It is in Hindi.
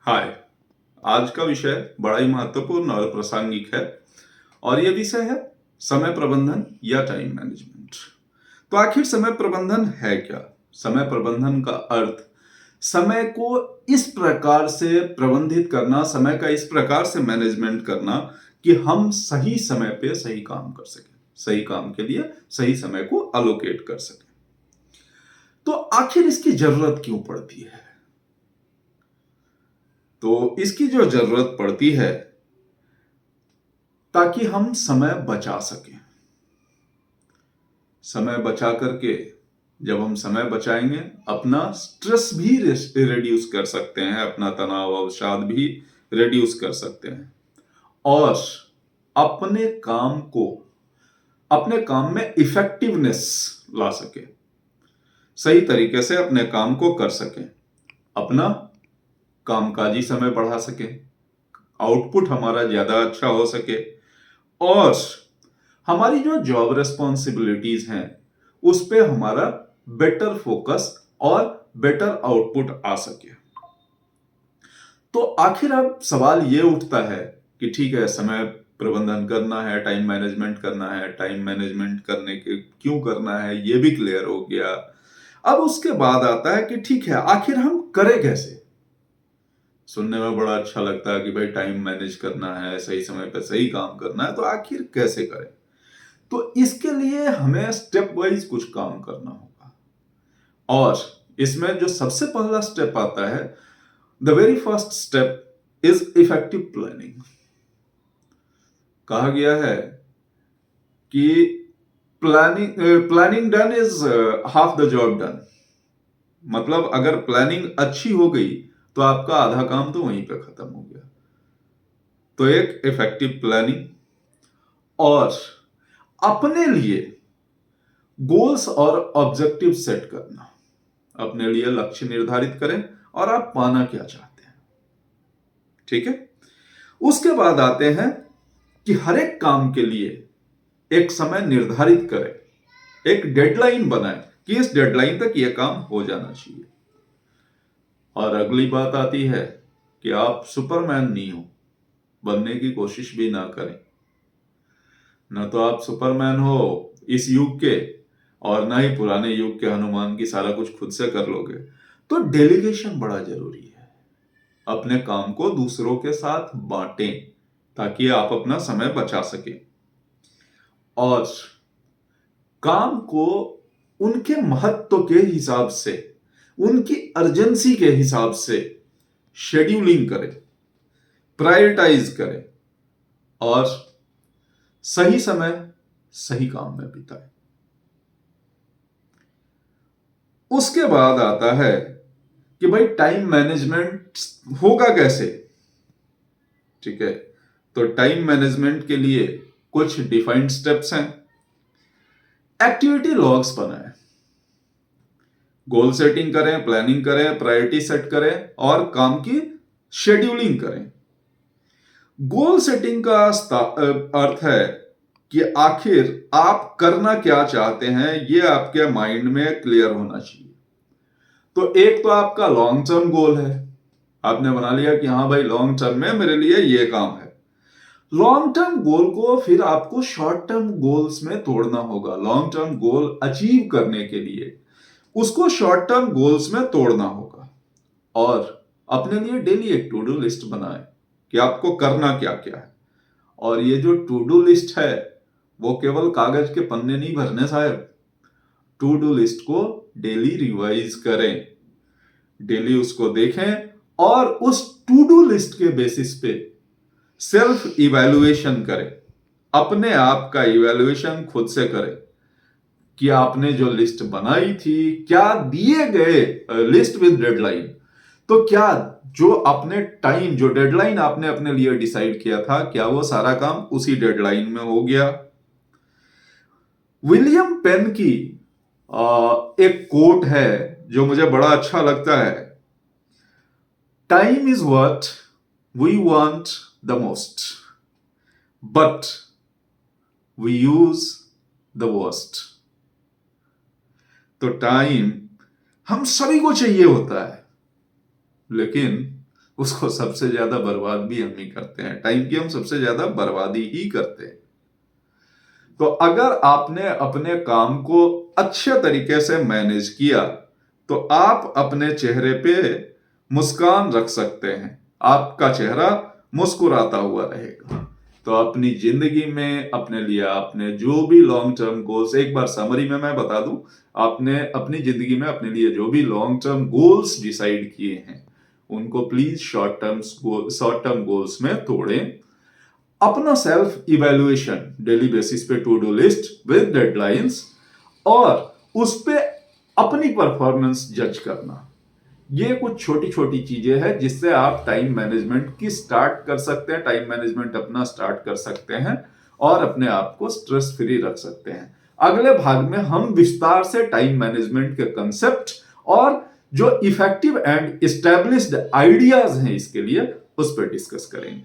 हाय। आज का विषय बड़ा ही महत्वपूर्ण और प्रासंगिक है और यह विषय है समय प्रबंधन या टाइम मैनेजमेंट। तो आखिर समय प्रबंधन है क्या? समय प्रबंधन का अर्थ समय को इस प्रकार से प्रबंधित करना, समय का इस प्रकार से मैनेजमेंट करना कि हम सही समय पे सही काम कर सकें, सही काम के लिए सही समय को अलोकेट कर सकें। तो आखिर इसकी जरूरत क्यों पड़ती है? तो इसकी जो जरूरत पड़ती है ताकि हम समय बचा सकें। समय बचा करके जब हम समय बचाएंगे अपना स्ट्रेस भी रिड्यूस कर सकते हैं, अपना तनाव अवसाद भी रिड्यूस कर सकते हैं और अपने काम को, अपने काम में इफेक्टिवनेस ला सके, सही तरीके से अपने काम को कर सकें, अपना कामकाजी समय बढ़ा सके, आउटपुट हमारा ज्यादा अच्छा हो सके और हमारी जो जॉब रेस्पॉन्सिबिलिटीज हैं उस पे हमारा बेटर फोकस और बेटर आउटपुट आ सके। तो आखिर अब सवाल ये उठता है कि ठीक है, समय प्रबंधन करना है, टाइम मैनेजमेंट करना है, टाइम मैनेजमेंट करने के क्यों करना है ये भी क्लियर हो गया। अब उसके बाद आता है कि ठीक है, आखिर हम करें कैसे? सुनने में बड़ा अच्छा लगता है कि भाई टाइम मैनेज करना है, सही समय पे सही काम करना है, तो आखिर कैसे करें? तो इसके लिए हमें स्टेप वाइज कुछ काम करना होगा और इसमें जो सबसे पहला स्टेप आता है, the very first step is effective planning. कहा गया है कि planning done is half the job done. मतलब अगर प्लानिंग अच्छी हो गई तो आपका आधा काम तो वहीं पे खत्म हो गया। तो एक इफेक्टिव प्लानिंग और अपने लिए गोल्स और ऑब्जेक्टिव सेट करना, अपने लिए लक्ष्य निर्धारित करें और आप पाना क्या चाहते हैं। ठीक है, उसके बाद आते हैं कि हर एक काम के लिए एक समय निर्धारित करें, एक डेडलाइन बनाएं कि इस डेडलाइन तक यह काम हो जाना चाहिए। और अगली बात आती है कि आप सुपरमैन नहीं हो, बनने की कोशिश भी ना करें। न तो आप सुपरमैन हो इस युग के और ना ही पुराने युग के हनुमान की सारा कुछ खुद से कर लोगे। तो डेलीगेशन बड़ा जरूरी है। अपने काम को दूसरों के साथ बांटें ताकि आप अपना समय बचा सकें और काम को उनके महत्व के हिसाब से, उनकी अर्जेंसी के हिसाब से शेड्यूलिंग करें, प्रायोरिटाइज करें और सही समय सही काम में बिताएं। उसके बाद आता है कि भाई टाइम मैनेजमेंट होगा कैसे? ठीक है, तो टाइम मैनेजमेंट के लिए कुछ डिफाइंड स्टेप्स हैं। एक्टिविटी लॉग्स बनाएं, गोल सेटिंग करें, प्लानिंग करें, प्रायोरिटी सेट करें और काम की शेड्यूलिंग करें। गोल सेटिंग का अर्थ है कि आखिर आप करना क्या चाहते हैं यह आपके माइंड में क्लियर होना चाहिए। तो एक तो आपका लॉन्ग टर्म गोल है, आपने बना लिया कि हाँ भाई लॉन्ग टर्म में मेरे लिए ये काम है। लॉन्ग टर्म गोल को फिर आपको शॉर्ट टर्म गोल्स में तोड़ना होगा। लॉन्ग टर्म गोल अचीव करने के लिए उसको शॉर्ट टर्म गोल्स में तोड़ना होगा और अपने लिए डेली एक टू डू लिस्ट बनाएं कि आपको करना क्या क्या है। और ये जो टू डू लिस्ट है वो केवल कागज के पन्ने नहीं भरने साहब। टू डू लिस्ट को डेली रिवाइज करें, डेली उसको देखें और उस टू डू लिस्ट के बेसिस पे सेल्फ इवैल्यूएशन करें। अपने आप का इवैल्यूएशन खुद से करें कि आपने जो लिस्ट बनाई थी, क्या दिए गए लिस्ट विद डेडलाइन, तो क्या जो अपने टाइम, जो डेडलाइन आपने अपने लिए डिसाइड किया था, क्या वो सारा काम उसी डेडलाइन में हो गया? विलियम पेन की एक कोट है जो मुझे बड़ा अच्छा लगता है। Time is what we want the most but we use the worst. तो टाइम हम सभी को चाहिए होता है, लेकिन उसको सबसे ज्यादा बर्बाद भी हम ही करते हैं। टाइम की हम सबसे ज्यादा बर्बादी ही करते हैं। तो अगर आपने अपने काम को अच्छे तरीके से मैनेज किया तो आप अपने चेहरे पे मुस्कान रख सकते हैं, आपका चेहरा मुस्कुराता हुआ रहेगा। तो अपनी जिंदगी में अपने लिए आपने जो भी लॉन्ग टर्म गोल्स, एक बार समरी में मैं बता दूं, आपने अपनी जिंदगी में अपने लिए जो भी लॉन्ग टर्म गोल्स डिसाइड किए हैं उनको प्लीज शॉर्ट टर्म गोल्स में तोड़ें। अपना सेल्फ इवेल्युएशन डेली बेसिस पे to do list with deadlines और उस पे अपनी परफॉर्मेंस जज करना, ये कुछ छोटी छोटी चीजें हैं जिससे आप टाइम मैनेजमेंट की स्टार्ट कर सकते हैं, टाइम मैनेजमेंट अपना स्टार्ट कर सकते हैं और अपने आप को स्ट्रेस फ्री रख सकते हैं। अगले भाग में हम विस्तार से टाइम मैनेजमेंट के कंसेप्ट और जो इफेक्टिव एंड एस्टैब्लिश्ड आइडियाज हैं इसके लिए उस पर डिस्कस करेंगे।